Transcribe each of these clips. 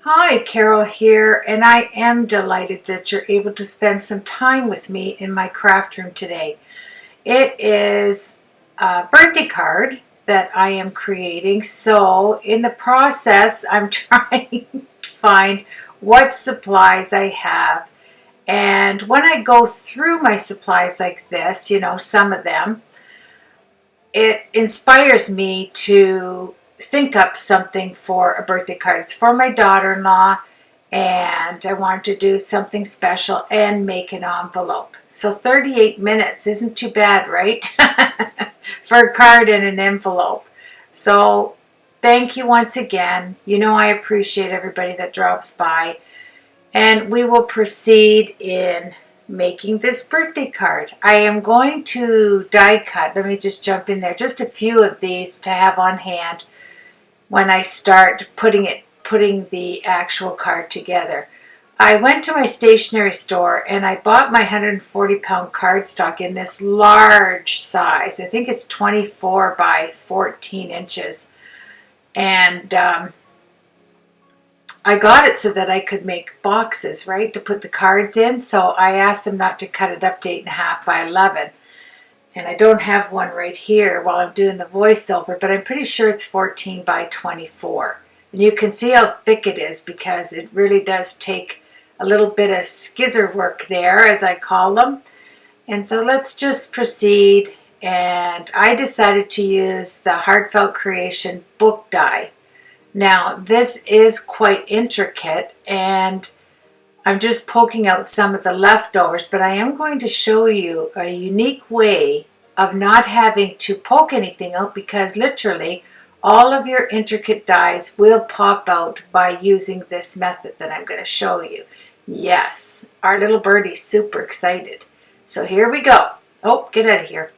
Hi, Carol here, and I am delighted that you're able to spend some time with me in my craft room today. It is a birthday card that I am creating, so in the process, I'm trying to find what supplies I have. And when I go through my supplies like this, some of them, it inspires me to think up something for a birthday card. It's for my daughter-in-law, and I wanted to do something special and make an envelope. So 38 minutes isn't too bad, right? For a card and an envelope. So thank you once again. You know I appreciate everybody that drops by. And we will proceed in making this birthday card. I am going to die cut. Let me just jump in there. Just a few of these to have on hand when I start putting the actual card together. I went to my stationery store and I bought my 140-pound cardstock in this large size. I think it's 24 by 14 inches. And I got it so that I could make boxes, right, to put the cards in. So I asked them not to cut it up to 8.5 by 11. And I don't have one right here while I'm doing the voiceover, but I'm pretty sure it's 14 by 24. And you can see how thick it is because it really does take a little bit of skizzer work there, as I call them. And so let's just proceed. And I decided to use the Heartfelt Creation book die. Now, this is quite intricate, and I'm just poking out some of the leftovers, but I am going to show you a unique way of not having to poke anything out, because literally all of your intricate dies will pop out by using this method that I'm going to show you. Yes, our little birdie's super excited. So here we go. Oh, get out of here.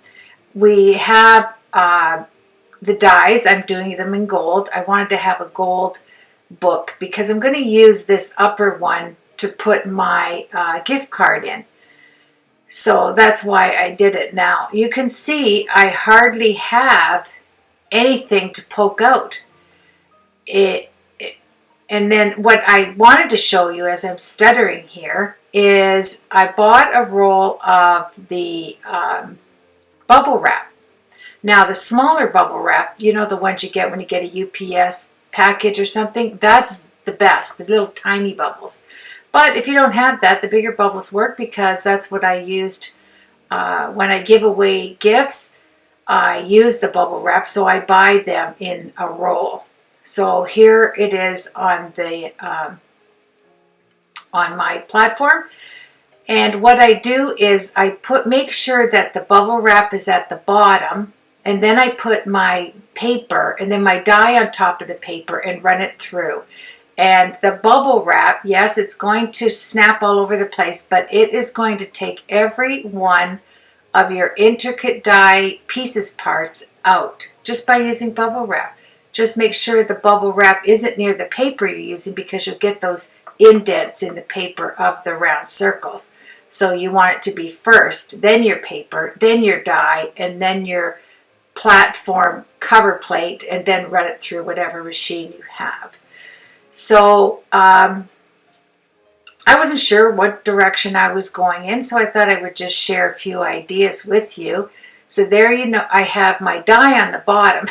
We have the dies. I'm doing them in gold. I wanted to have a gold book because I'm going to use this upper one to put my gift card in. So that's why I did it. Now you can see I hardly have anything to poke out. And then what I wanted to show you as I'm stuttering here is I bought a roll of the bubble wrap. Now the smaller bubble wrap, you know, the ones you get when you get a UPS package or something, that's the best, the little tiny bubbles. But if you don't have that, the bigger bubbles work, because that's what I used when I give away gifts. I use the bubble wrap, so I buy them in a roll. So here it is on the on my platform. And what I do is I make sure that the bubble wrap is at the bottom, and then I put my paper and then my die on top of the paper and run it through. And the bubble wrap, yes, it's going to snap all over the place, but it is going to take every one of your intricate die pieces parts out just by using bubble wrap. Just make sure the bubble wrap isn't near the paper you're using, because you'll get those indents in the paper of the round circles. So you want it to be first, then your paper, then your die, and then your platform cover plate, and then run it through whatever machine you have. So I wasn't sure what direction I was going in, so I thought I would just share a few ideas with you. So there you know, I have my die on the bottom.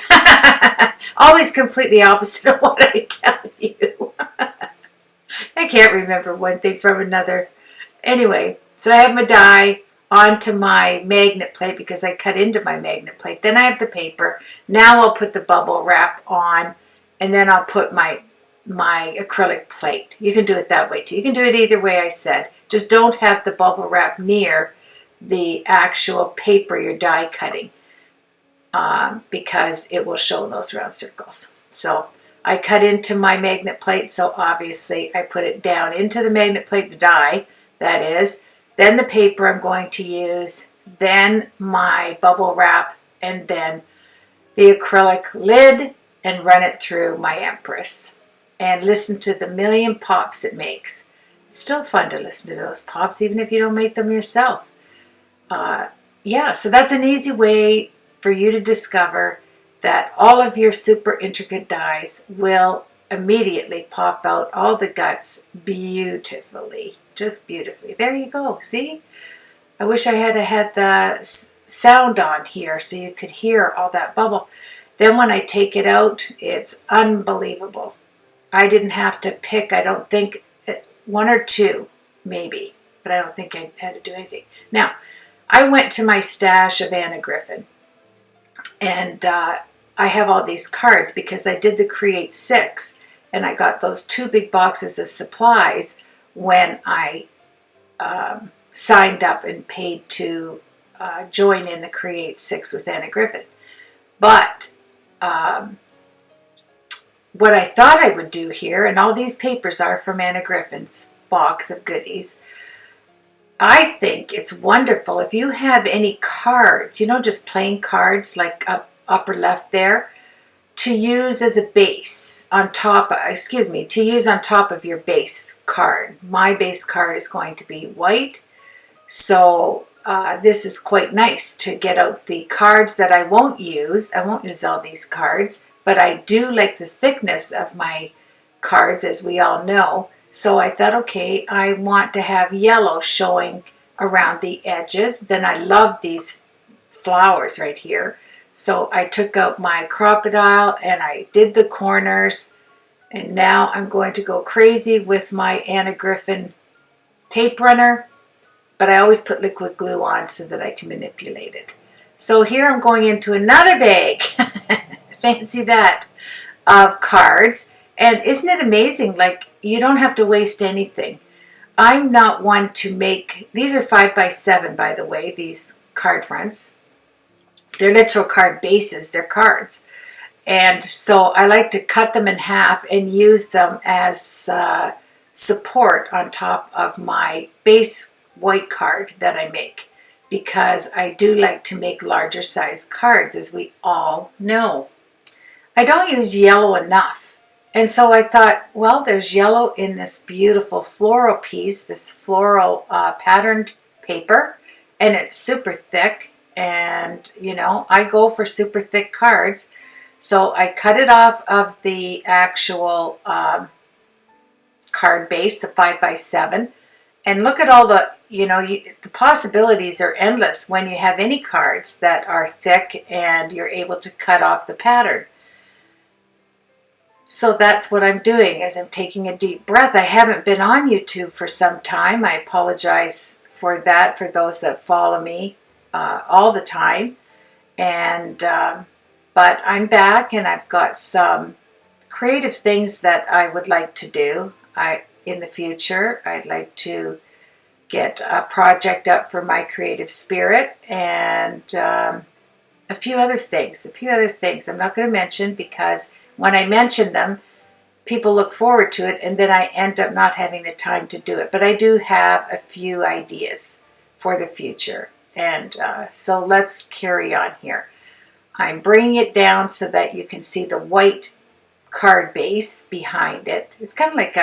Always completely opposite of what I tell you. I can't remember one thing from another. Anyway, so I have my die onto my magnet plate because I cut into my magnet plate. Then I have the paper. Now I'll put the bubble wrap on, and then I'll put my acrylic plate. You can do it that way too. You can do it either way I said. Just don't have the bubble wrap near the actual paper you're die cutting, because it will show those round circles. So I cut into my magnet plate, so obviously I put it down into the magnet plate, the die, that is. Then the paper I'm going to use, then my bubble wrap, and then the acrylic lid, and run it through my Empress. And listen to the million pops it makes. It's still fun to listen to those pops, even if you don't make them yourself. Yeah, so that's an easy way for you to discover that all of your super intricate dies will immediately pop out all the guts beautifully, just beautifully. There you go, see? I wish I had the sound on here so you could hear all that bubble. Then when I take it out, it's unbelievable. I didn't have to pick, I don't think, one or two, maybe, but I don't think I had to do anything. Now, I went to my stash of Anna Griffin, and I have all these cards because I did the Create 6, and I got those 2 big boxes of supplies when I signed up and paid to join in the Create 6 with Anna Griffin. But what I thought I would do here, and all these papers are from Anna Griffin's box of goodies, I think it's wonderful if you have any cards, you know, just plain cards like up upper left there, to use as a base on top, to use on top of your base card. My base card is going to be white, so this is quite nice to get out the cards that I won't use. I won't use all these cards, but I do like the thickness of my cards, as we all know. So I thought, okay, I want to have yellow showing around the edges. Then I love these flowers right here. So I took out my crocodile and I did the corners. And now I'm going to go crazy with my Anna Griffin tape runner. But I always put liquid glue on so that I can manipulate it. So here I'm going into another bag. Fancy that, of cards. And isn't it amazing? Like, you don't have to waste anything. I'm not one to make, these are 5x7, by the way, these card fronts. They're literal card bases, they're cards. And so I like to cut them in half and use them as support on top of my base white card that I make. Because I do like to make larger size cards, as we all know. I don't use yellow enough. And so I thought, well, there's yellow in this beautiful floral piece, this floral patterned paper, and it's super thick. And, you know, I go for super thick cards. So I cut it off of the actual card base, the 5x7. And look at all the, you know, the possibilities are endless when you have any cards that are thick and you're able to cut off the pattern. So that's what I'm doing, as I'm taking a deep breath. I haven't been on YouTube for some time. I apologize for that, for those that follow me all the time. And but I'm back, and I've got some creative things that I would like to do. In the future, I'd like to get a project up for my creative spirit, and a few other things. I'm not going to mention, because when I mention them, people look forward to it, and then I end up not having the time to do it. But I do have a few ideas for the future. And so let's carry on here. I'm bringing it down so that you can see the white card base behind it. It's kind of like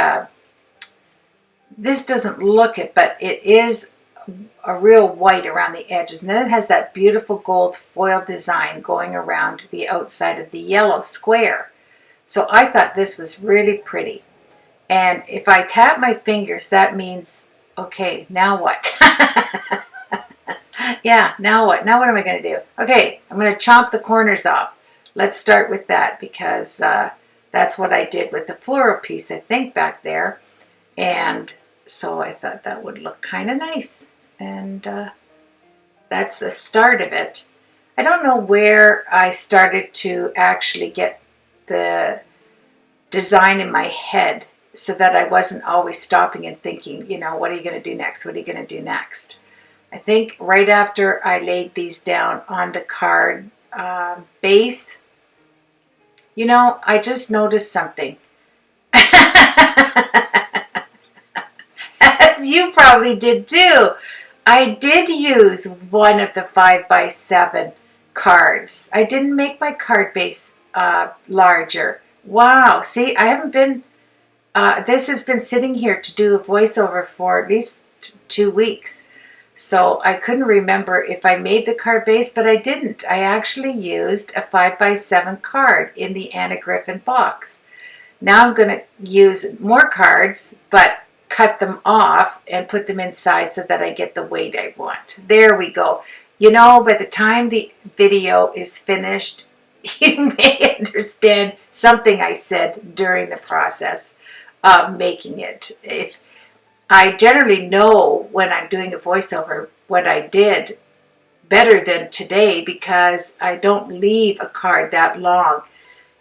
this doesn't look it, but it is a real white around the edges. And then it has that beautiful gold foil design going around the outside of the yellow square. So I thought this was really pretty. And if I tap my fingers, that means, okay, now what? Yeah, now what? Now what am I going to do? Okay, I'm going to chomp the corners off. Let's start with that, because that's what I did with the floral piece, I think, back there. And so I thought that would look kind of nice. And that's the start of it. I don't know where I started to actually get the design in my head so that I wasn't always stopping and thinking, you know, what are you going to do next? What are you going to do next? I think right after I laid these down on the card base, you know, I just noticed something. As you probably did too. I did use one of the 5x7 cards. I didn't make my card base larger. Wow. See, I haven't been, this has been sitting here to do a voiceover for at least 2 weeks. So I couldn't remember if I made the card base, but I didn't. I actually used a 5x7 card in the Anna Griffin box. Now I'm going to use more cards, but cut them off and put them inside so that I get the weight I want. There we go. You know, by the time the video is finished, you may understand something I said during the process of making it. If I generally know when I'm doing a voiceover what I did better than today, because I don't leave a card that long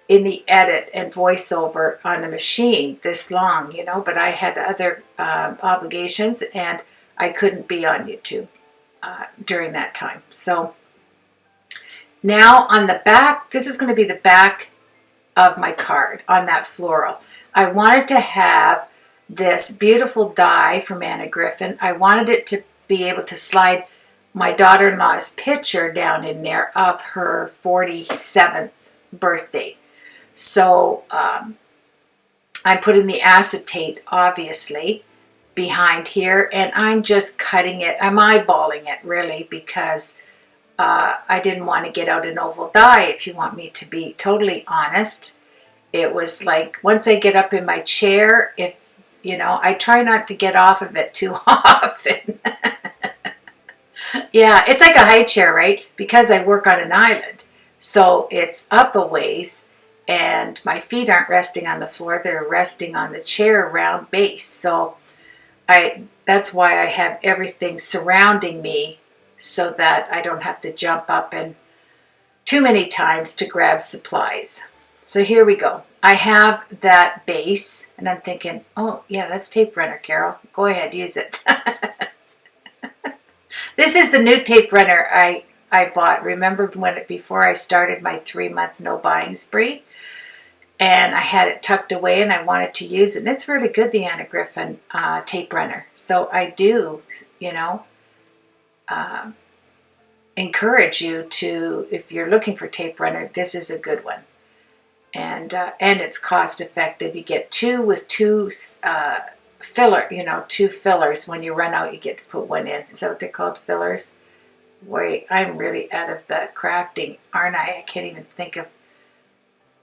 in the edit and voiceover on the machine this long, you know, but I had other obligations and I couldn't be on YouTube during that time. So now on the back, this is going to be the back of my card on that floral. I wanted to have this beautiful die from Anna Griffin. I wanted it to be able to slide my daughter-in-law's picture down in there of her 47th birthday. So I'm putting the acetate, obviously, behind here, and I'm just cutting it. I'm eyeballing it, really, because I didn't want to get out an oval die, if you want me to be totally honest. It was like, once I get up in my chair, if, you know, I try not to get off of it too often. Yeah, it's like a high chair, right? Because I work on an island. So it's up a ways, and my feet aren't resting on the floor. They're resting on the chair round base. So that's why I have everything surrounding me so that I don't have to jump up and too many times to grab supplies. So here we go. I have that base, and I'm thinking, oh yeah, that's tape runner, Carol. Go ahead, use it. This is the new tape runner I bought. Remember before I started my 3-month no buying spree? And I had it tucked away and I wanted to use it. And it's really good, the Anna Griffin tape runner. So I do, you know, encourage you to, if you're looking for tape runner, this is a good one. And it's cost effective. You get two with two two fillers. When you run out, you get to put one in. Is that what they're called, fillers? Wait, I'm really out of the crafting, aren't I? I can't even think of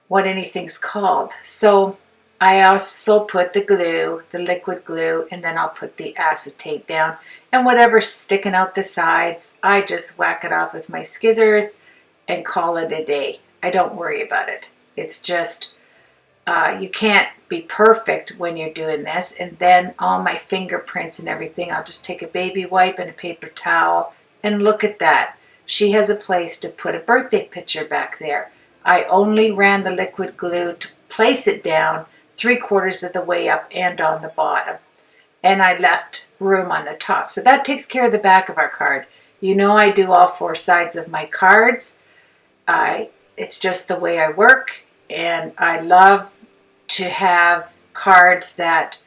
what anything's called. So I also put the glue, the liquid glue, and then I'll put the acetate down. And whatever's sticking out the sides, I just whack it off with my scissors and call it a day. I don't worry about it. It's just, you can't be perfect when you're doing this. And then all my fingerprints and everything, I'll just take a baby wipe and a paper towel, and look at that. She has a place to put a birthday picture back there. I only ran the liquid glue to place it down 3/4 of the way up and on the bottom. And I left room on the top. So that takes care of the back of our card. You know, I do all 4 sides of my cards. It's just the way I work. And I love to have cards that,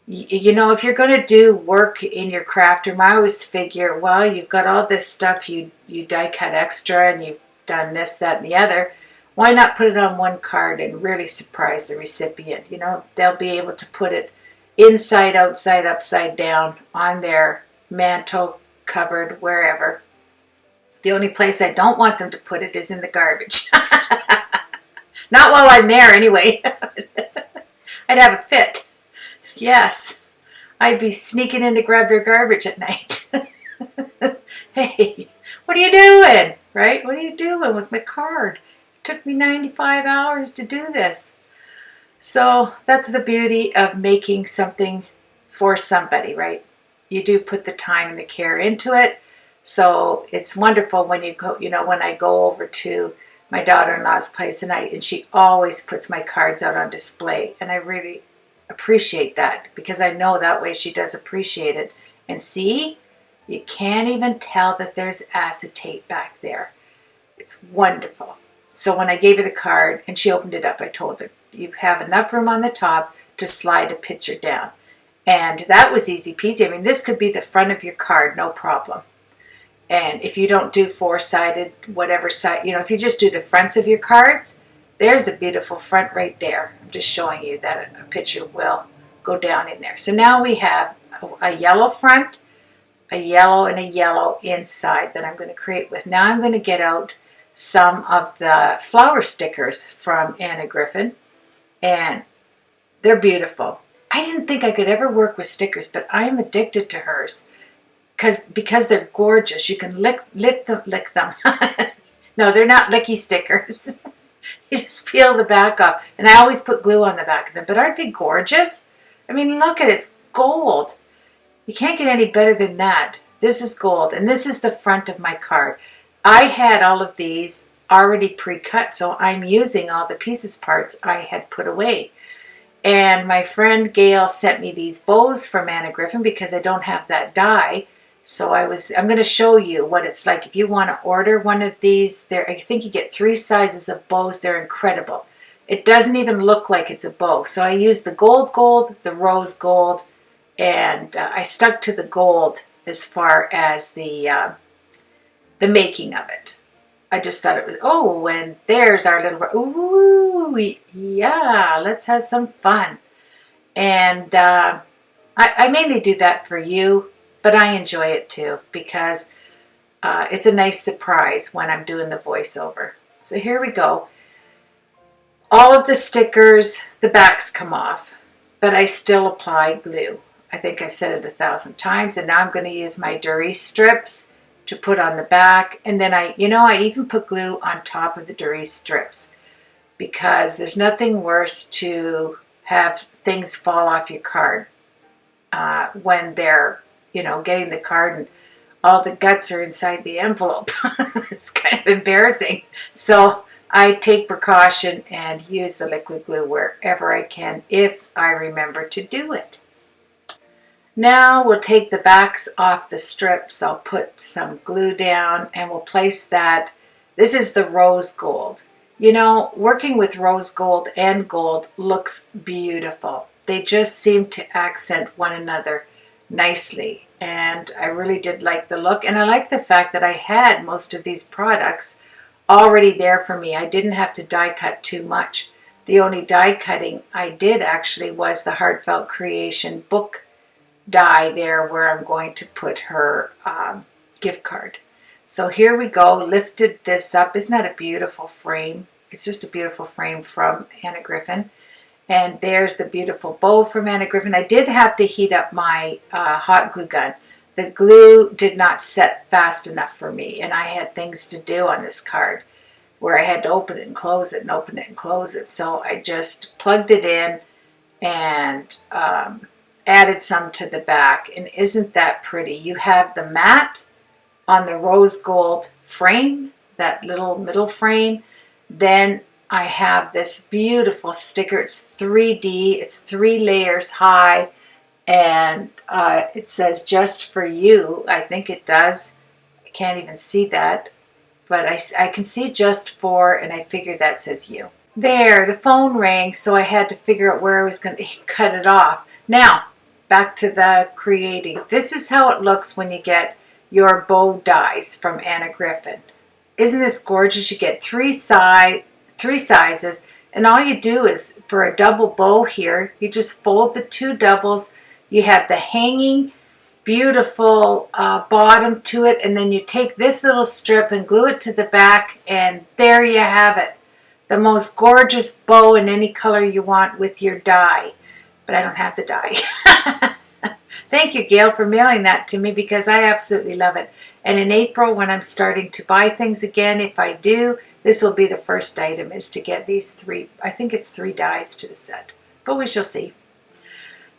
you know, if you're going to do work in your craft room, I always figure, well, you've got all this stuff you die cut extra, and you've done this, that, and the other. Why not put it on one card and really surprise the recipient? You know, they'll be able to put it inside, outside, upside down, on their mantle, cupboard, wherever. The only place I don't want them to put it is in the garbage. Not while I'm there, anyway. I'd have a fit. Yes. I'd be sneaking in to grab their garbage at night. Hey, what are you doing? Right? What are you doing with my card? It took me 95 hours to do this. So that's the beauty of making something for somebody, right? You do put the time and the care into it. So it's wonderful when you go, you know, when I go over to my daughter-in-law's place, and she always puts my cards out on display, and I really appreciate that, because I know that way she does appreciate it. And see, you can't even tell that there's acetate back there. It's wonderful. So when I gave her the card and she opened it up, I told her, you have enough room on the top to slide a picture down. And that was easy peasy. I mean, this could be the front of your card, no problem. And if you don't do 4-sided, whatever side, you know, if you just do the fronts of your cards, there's a beautiful front right there. I'm just showing you that a picture will go down in there. So now we have a yellow front, a yellow, and a yellow inside that I'm going to create with. Now I'm going to get out some of the flower stickers from Anna Griffin. and they're beautiful. I didn't think I could ever work with stickers, but I'm addicted to hers because they're gorgeous. You can lick them. No, they're not licky stickers. You just peel the back off. And I always put glue on the back of them. But aren't they gorgeous? I mean, look at it. It's gold. You can't get any better than that. This is gold. And this is the front of my card. I had all of these already pre-cut, so I'm using all the pieces parts I had put away. And my friend Gail sent me these bows from Anna Griffin because I don't have that die. So I'm going to show you what it's like. If you want to order one of these, I think you get 3 sizes of bows. They're incredible. It doesn't even look like it's a bow. So I used the gold, the rose gold, and I stuck to the gold as far as the making of it. I just thought it was, oh, and there's our little, ooh, yeah, let's have some fun. And I mainly do that for you, but I enjoy it too because it's a nice surprise when I'm doing the voiceover. So here we go. All of the stickers, the backs come off, but I still apply glue. I think I've said it 1,000 times, and now I'm going to use my Durie strips to put on the back, and then I even put glue on top of the Durie strips because there's nothing worse to have things fall off your card when they're, getting the card and all the guts are inside the envelope. It's kind of embarrassing. So I take precaution and use the liquid glue wherever I can if I remember to do it. Now we'll take the backs off the strips. I'll put some glue down and we'll place that. This is the rose gold. Working with rose gold and gold looks beautiful. They just seem to accent one another nicely. And I really did like the look. And I like the fact that I had most of these products already there for me. I didn't have to die cut too much. The only die cutting I did actually was the Heartfelt Creation book die there where I'm going to put her gift card. So here we go, lifted this up. Isn't that a beautiful frame? It's just a beautiful frame from Anna Griffin. And there's the beautiful bow from Anna Griffin. I did have to heat up my hot glue gun. The glue did not set fast enough for me, and I had things to do on this card where I had to open it and close it and open it and close it. So I just plugged it in and added some to the back. And isn't that pretty? You have the matte on the rose gold frame, that little middle frame. Then I have this beautiful sticker. It's 3D. It's 3 layers high. And it says just for you. I think it does. I can't even see that. But I can see just for, and I figured that says you. There, the phone rang, so I had to figure out where I was going to cut it off. Now, back to the creating. This is how it looks when you get your bow dies from Anna Griffin. Isn't this gorgeous? You get 3 sizes, and all you do is, for a double bow here, you just fold the 2 doubles. You have the hanging, beautiful bottom to it, and then you take this little strip and glue it to the back, and there you have it. The most gorgeous bow in any color you want with your die. But I don't have the die. Thank you, Gail, for mailing that to me because I absolutely love it. And in April, when I'm starting to buy things again, if I do, this will be the first item, is to get these 3, I think it's 3 dies to the set. But we shall see.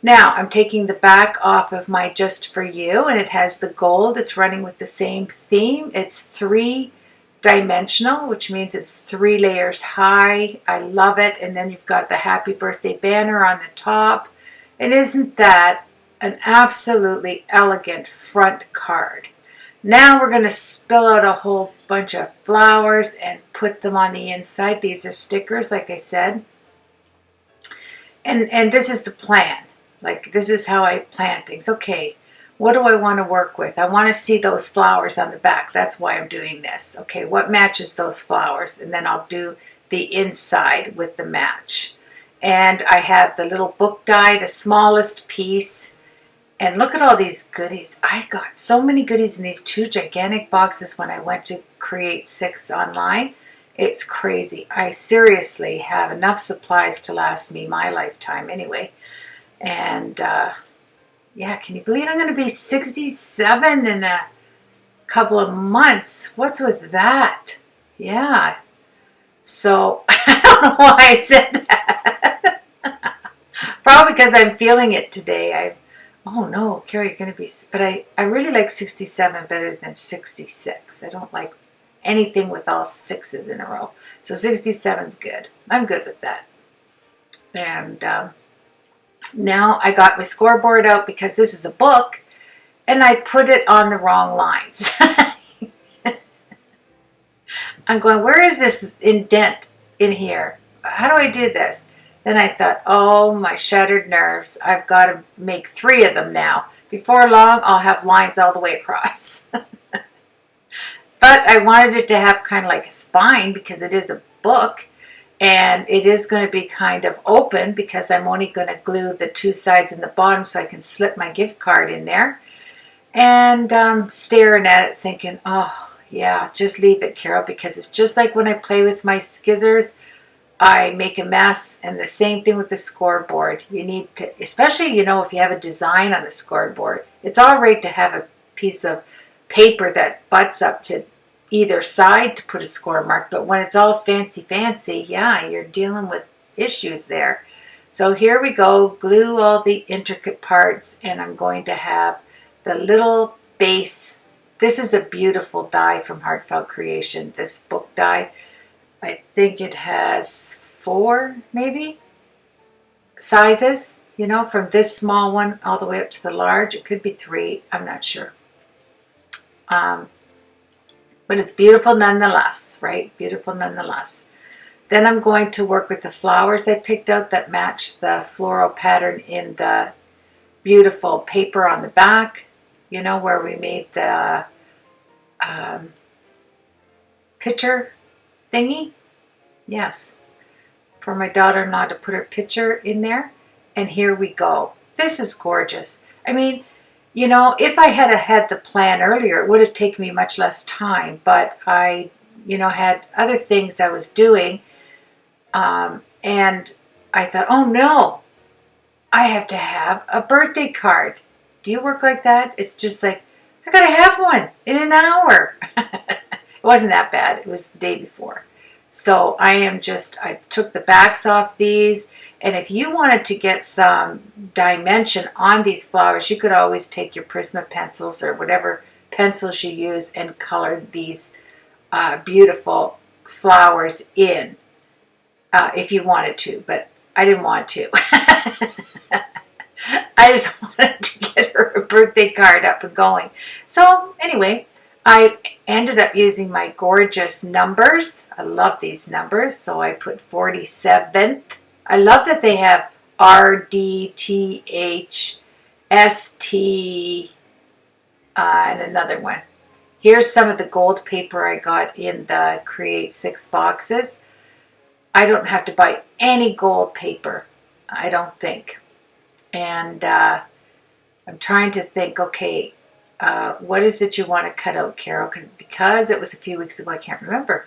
Now, I'm taking the back off of my Just For You, and it has the gold. It's running with the same theme. It's 3-dimensional, which means it's 3 layers high. I love it. And then you've got the happy birthday banner on the top. And isn't that an absolutely elegant front card? Now we're going to spill out a whole bunch of flowers and put them on the inside. These are stickers, like I said. And this is the plan. Like, this is how I plan things. Okay, what do I want to work with? I want to see those flowers on the back. That's why I'm doing this. Okay, what matches those flowers? And then I'll do the inside with the match. And I have the little book die, the smallest piece. And look at all these goodies. I got so many goodies in these 2 gigantic boxes when I went to Create 6 online. It's crazy. I seriously have enough supplies to last me my lifetime anyway. And yeah, can you believe I'm going to be 67 in a couple of months? What's with that? Yeah. So I don't know why I said that. Probably because I'm feeling it today. Oh no, Carrie, you're going to be... But I really like 67 better than 66. I don't like anything with all sixes in a row. So 67's good. I'm good with that. And now I got my scoreboard out because this is a book, and I put it on the wrong lines. I'm going, where is this indent in here? How do I do this? Then I thought, oh, my shattered nerves. I've got to make 3 of them now. Before long, I'll have lines all the way across. But I wanted it to have kind of like a spine because it is a book. And it is going to be kind of open because I'm only going to glue the 2 sides in the bottom so I can slip my gift card in there. And staring at it thinking, oh, yeah, just leave it, Carol, because it's just like when I play with my scissors, I make a mess. And the same thing with the scoreboard. You need to, especially, you know, if you have a design on the scoreboard, it's all right to have a piece of paper that butts up to either side to put a score mark. But when it's all fancy, yeah, you're dealing with issues there. So here we go, glue all the intricate parts, and I'm going to have the little base. This is a beautiful die from Heartfelt Creation, this book die. I think it has 4, maybe, sizes, you know, from this small one all the way up to the large. It could be 3, I'm not sure. But it's beautiful nonetheless, right? Beautiful nonetheless. Then I'm going to work with the flowers I picked out that match the floral pattern in the beautiful paper on the back. You know, where we made the picture thingy. Yes. For my daughter-in-law to put her picture in there. And here we go. This is gorgeous. I mean, you know, if I had had the plan earlier, it would have taken me much less time. But I, you know, had other things I was doing. And I thought, oh no, I have to have a birthday card. Do you work like that? It's just like, I gotta have one in an hour. It wasn't that bad. It was the day before. So I took the backs off these. And if you wanted to get some dimension on these flowers, you could always take your Prisma pencils or whatever pencils you use and color these beautiful flowers in if you wanted to. But I didn't want to. I just wanted to get her a birthday card up and going. So anyway, I ended up using my gorgeous numbers. I love these numbers. So I put 47th. I love that they have R, D, T, H, S, T, and another one. Here's some of the gold paper I got in the Create 6 boxes. I don't have to buy any gold paper, I don't think. And I'm trying to think, okay, what is it you want to cut out, Carol? Because it was a few weeks ago, I can't remember.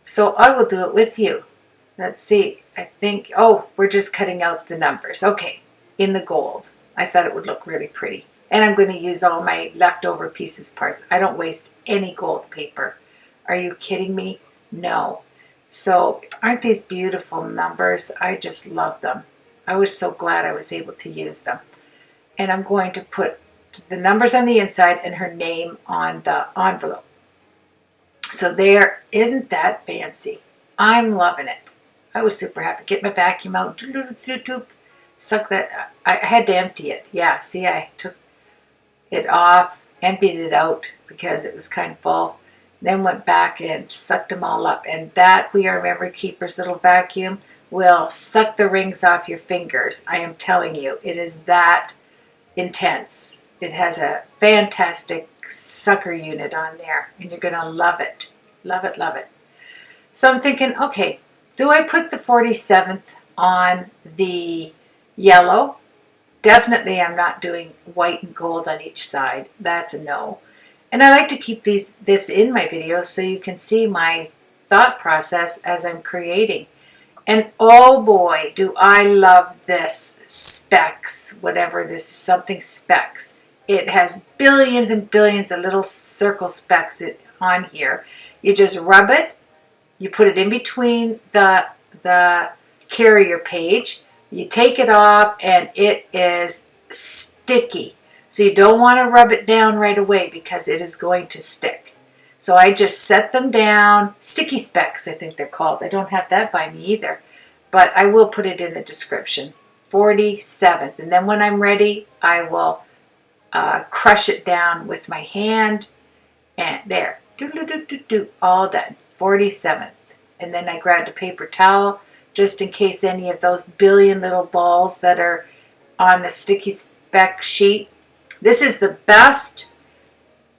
So I will do it with you. Let's see. I think, oh, we're just cutting out the numbers. Okay, in the gold. I thought it would look really pretty. And I'm going to use all my leftover pieces parts. I don't waste any gold paper. Are you kidding me? No. So aren't these beautiful numbers? I just love them. I was so glad I was able to use them. And I'm going to put the numbers on the inside and her name on the envelope. So there, isn't that fancy? I'm loving it. I was super happy. Get my vacuum out. Suck that. I had to empty it. Yeah, see, I took it off, emptied it out because it was kind of full. Then went back and sucked them all up. And that We Are Memory Keepers little vacuum will suck the rings off your fingers. I am telling you, it is that intense. It has a fantastic sucker unit on there, and you're going to love it. Love it, love it. So I'm thinking, okay, do I put the 47th on the yellow? Definitely I'm not doing white and gold on each side. That's a no. And I like to keep this in my videos so you can see my thought process as I'm creating. And oh boy, do I love this Specs, whatever this is, something Specs. It has billions and billions of little circle specks on here. You just rub it, you put it in between the carrier page, you take it off, and it is sticky. So you don't want to rub it down right away because it is going to stick. So I just set them down. Sticky Specs, I think they're called. I don't have that by me either, but I will put it in the description. 47th. And then when I'm ready, I will crush it down with my hand, and there. All done. 47th. And then I grabbed a paper towel just in case any of those billion little balls that are on the sticky spec sheet. This is the best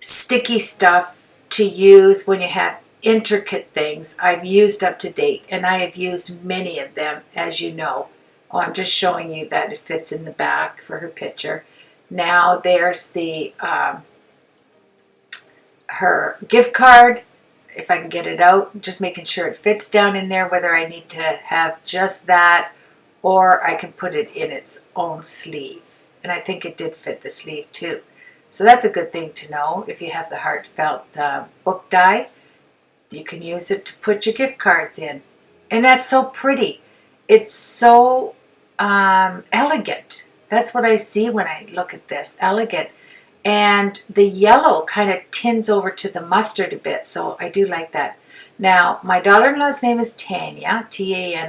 sticky stuff to use when you have intricate things I've used up to date, and I have used many of them, as you know. Oh, I'm just showing you that it fits in the back for her picture. Now there's the her gift card, if I can get it out, just making sure it fits down in there, whether I need to have just that or I can put it in its own sleeve. And I think it did fit the sleeve too. So that's a good thing to know. If you have the Heartfelt book die, you can use it to put your gift cards in. And that's so pretty. It's so elegant. That's what I see when I look at this, elegant. And the yellow kind of tins over to the mustard a bit, so I do like that. Now, my daughter-in-law's name is Tanya, Tania,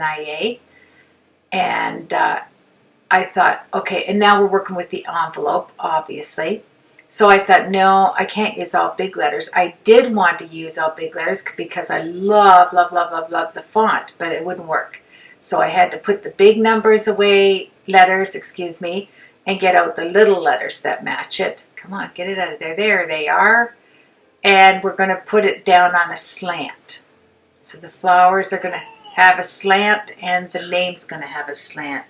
and I thought, okay, and now we're working with the envelope, obviously. So I thought, no, I can't use all big letters. I did want to use all big letters because I love, love, love, love, love the font, but it wouldn't work. So I had to put the big numbers away, letters, excuse me, and get out the little letters that match it. Come on, get it out of there. There they are. And we're going to put it down on a slant. So the flowers are going to have a slant and the name's going to have a slant.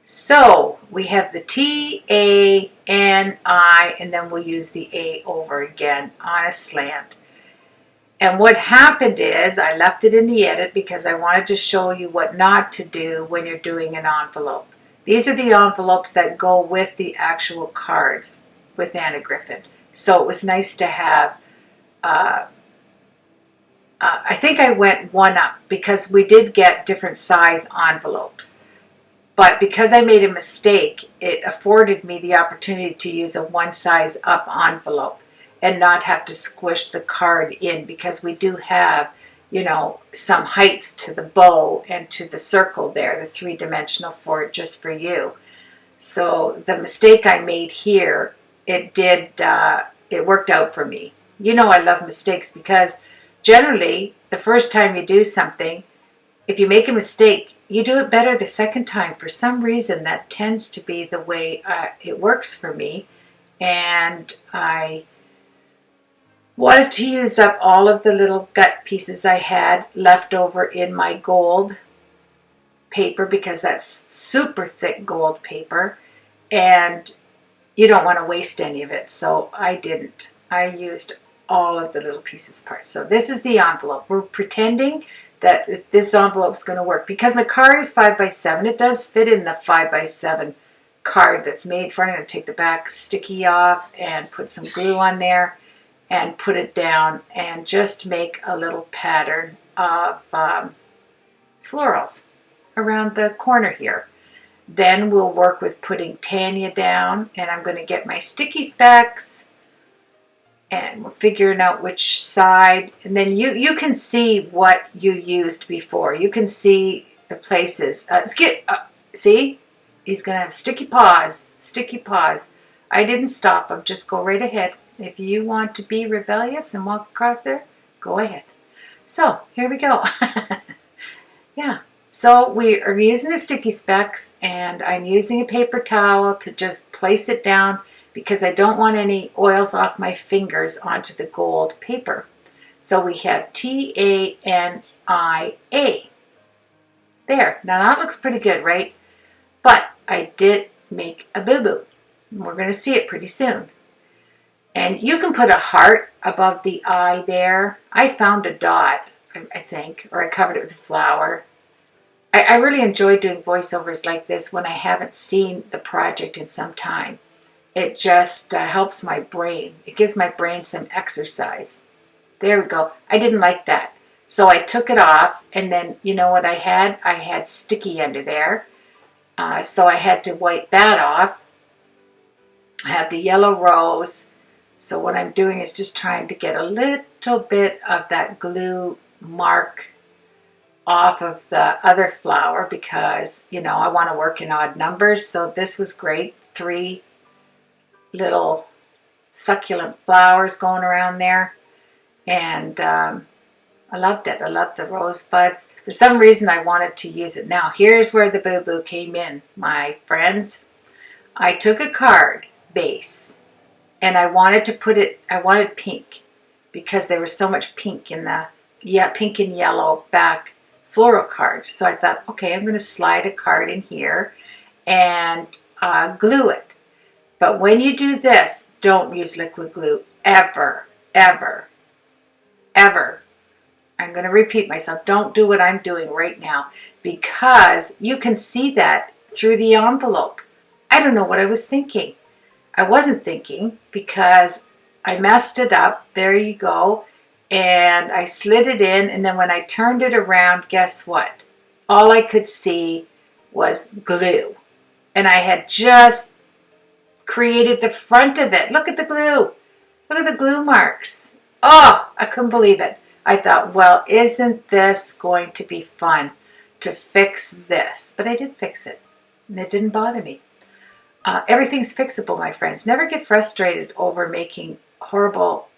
So we have the T, A, N, I, and then we'll use the A over again on a slant. And what happened is I left it in the edit because I wanted to show you what not to do when you're doing an envelope. These are the envelopes that go with the actual cards with Anna Griffin. So it was nice to have, I think I went one up because we did get different size envelopes. But because I made a mistake, it afforded me the opportunity to use a one size up envelope and not have to squish the card in, because we do have, you know, some heights to the bow and to the circle there, the three-dimensional for it just for you. So the mistake I made here, it worked out for me. You know I love mistakes because generally the first time you do something, if you make a mistake, you do it better the second time. For some reason, that tends to be the way it works for me. And I wanted to use up all of the little gut pieces I had left over in my gold paper, because that's super thick gold paper. And you don't want to waste any of it. So I didn't. I used all of the little pieces parts. So this is the envelope. We're pretending that this envelope is going to work. Because my card is 5x7, it does fit in the 5x7 card that's made for it. I'm going to take the back sticky off and put some glue on there and put it down and just make a little pattern of florals around the corner here. Then we'll work with putting Tanya down, and I'm going to get my sticky specs and we're figuring out which side, and then you can see what you used before. You can see the places. See? He's going to have sticky paws. Sticky paws. I didn't stop him. Just go right ahead. If you want to be rebellious and walk across there, go ahead. So, here we go. Yeah. So, we are using the sticky specs, and I'm using a paper towel to just place it down, because I don't want any oils off my fingers onto the gold paper. So we have T-A-N-I-A. There. Now that looks pretty good, right? But I did make a boo-boo. We're going to see it pretty soon. And you can put a heart above the I there. I found a dot I think, or I covered it with flour. I really enjoy doing voiceovers like this when I haven't seen the project in some time. It just helps my brain. It gives my brain some exercise. There we go. I didn't like that. So I took it off, and then you know what I had? I had sticky under there. So I had to wipe that off. I have the yellow rose. So what I'm doing is just trying to get a little bit of that glue mark off of the other flower because, you know, I want to work in odd numbers. So this was great. 3 little succulent flowers going around there. And I loved it. I loved the rosebuds. For some reason, I wanted to use it. Now, here's where the boo-boo came in, my friends. I took a card base and I wanted to put it, I wanted pink because there was so much pink in the, pink and yellow back floral card. So I thought, okay, I'm going to slide a card in here and glue it. But when you do this, don't use liquid glue ever, ever, ever. I'm going to repeat myself. Don't do what I'm doing right now because you can see that through the envelope. I don't know what I was thinking. I wasn't thinking because I messed it up. There you go. And I slid it in, and then when I turned it around, guess what? All I could see was glue. And I had just created the front of it. Look at the glue. Look at the glue marks. Oh, I couldn't believe it. I thought, well, isn't this going to be fun to fix this? But I did fix it, and it didn't bother me. Everything's fixable, my friends. Never get frustrated over making horrible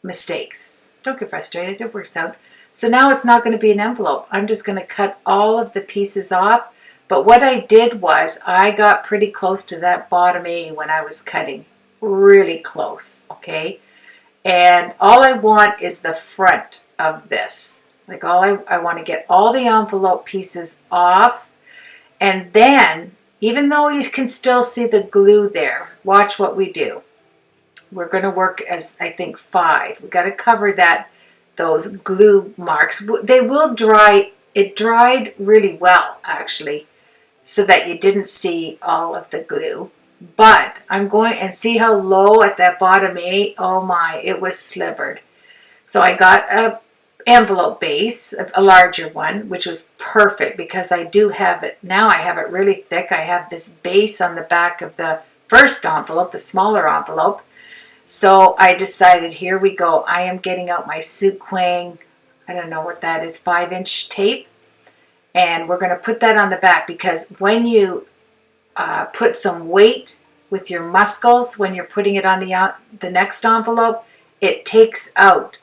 mistakes. Don't get frustrated. It works out. So now it's not going to be an envelope. I'm just going to cut all of the pieces off. But what I did was I got pretty close to that bottom A when I was cutting. Really close, okay? And all I want is the front of this. Like I want to get all the envelope pieces off. And then, even though you can still see the glue there, watch what we do. We're going to work as, I think, 5. We've got to cover those glue marks. They will dry. It dried really well, actually, so that you didn't see all of the glue. But I'm going and see how low at that bottom A. Oh my, it was slivered. So I got a envelope base, a larger one, which was perfect because I do have it. Now I have it really thick. I have this base on the back of the first envelope, the smaller envelope. So I decided, here we go. I am getting out my Suquang, I don't know what that is, 5-inch tape. And we're going to put that on the back because when you put some weight with your muscles, when you're putting it on the next envelope, it takes out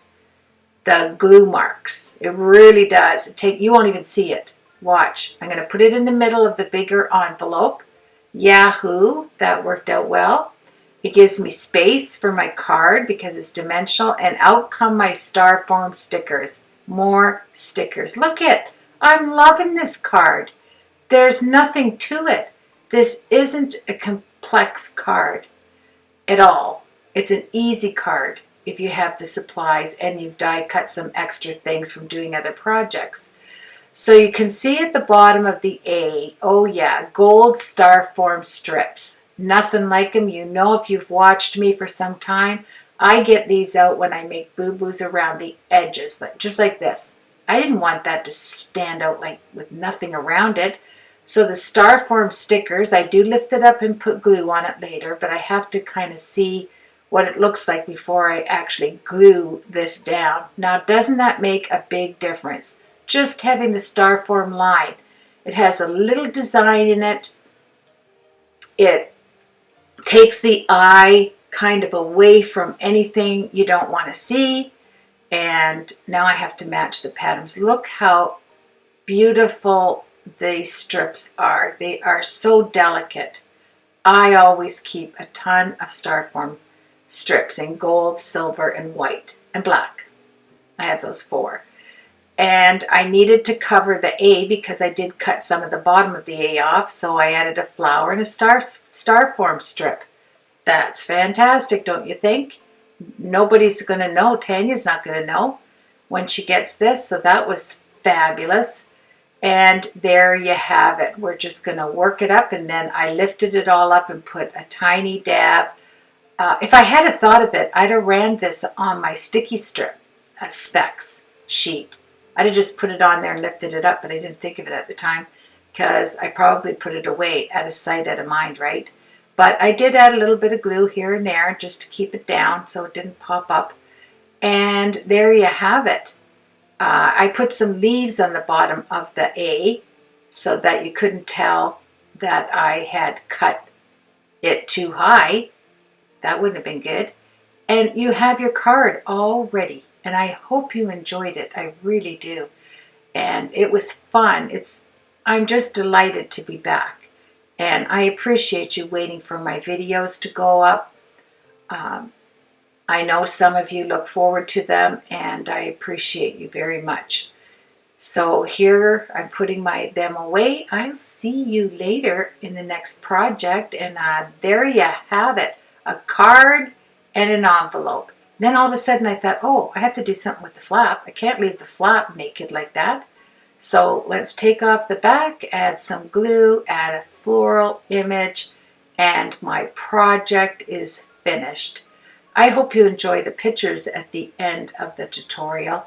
the glue marks. It really does. You won't even see it. Watch. I'm going to put it in the middle of the bigger envelope. Yahoo! That worked out well. It gives me space for my card because it's dimensional, and out come my star form stickers. More stickers. Look it. I'm loving this card. There's nothing to it. This isn't a complex card at all. It's an easy card if you have the supplies and you've die cut some extra things from doing other projects. So you can see at the bottom of the A, oh yeah, gold star form strips. Nothing like them. You know, if you've watched me for some time, I get these out when I make boo-boos around the edges, just like this. I didn't want that to stand out like with nothing around it. So the star form stickers, I do lift it up and put glue on it later, but I have to kind of see what it looks like before I actually glue this down. Now, doesn't that make a big difference? Just having the star form line. It has a little design in it. It takes the eye kind of away from anything you don't want to see. And now I have to match the patterns. Look how beautiful these strips are. They are so delicate. I always keep a ton of star form strips in gold, silver, and white, and black. I have those 4. And I needed to cover the A because I did cut some of the bottom of the A off, so I added a flower and a star form strip. That's fantastic, don't you think? Nobody's going to know. Tanya's not going to know. when she gets this. So that was fabulous. And there you have it. We're just going to work it up, and then I lifted it all up and put a tiny dab. If I had a thought of it, I'd have ran this on my sticky strip specs sheet. I'd have just put it on there and lifted it up, but I didn't think of it at the time because I probably put it away, out of sight, out of mind, right? But I did add a little bit of glue here and there just to keep it down so it didn't pop up. And there you have it. I put some leaves on the bottom of the A so that you couldn't tell that I had cut it too high. That wouldn't have been good. And you have your card all ready. And I hope you enjoyed it. I really do. And it was fun. I'm just delighted to be back. And I appreciate you waiting for my videos to go up. I know some of you look forward to them, and I appreciate you very much. So here I'm putting them away. I'll see you later in the next project. And there you have it. A card and an envelope. Then all of a sudden I thought, oh, I have to do something with the flap. I can't leave the flap naked like that. So let's take off the back, add some glue, add a floral image, and my project is finished. I hope you enjoy the pictures at the end of the tutorial.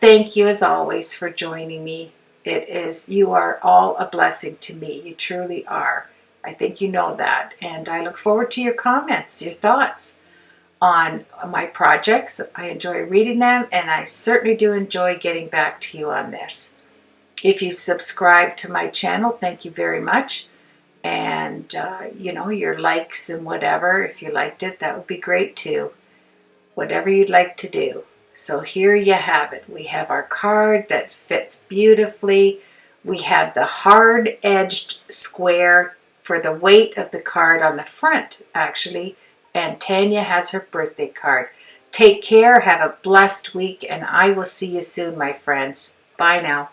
Thank you as always for joining me. You are all a blessing to me. You truly are. I think you know that. And I look forward to your comments, your thoughts on my projects. I enjoy reading them, and I certainly do enjoy getting back to you on this. If you subscribe to my channel, thank you very much. And, your likes and whatever, if you liked it, that would be great too. Whatever you'd like to do. So here you have it. We have our card that fits beautifully. We have the hard-edged square for the weight of the card on the front, actually. And Tanya has her birthday card. Take care, have a blessed week, and I will see you soon, my friends. Bye now.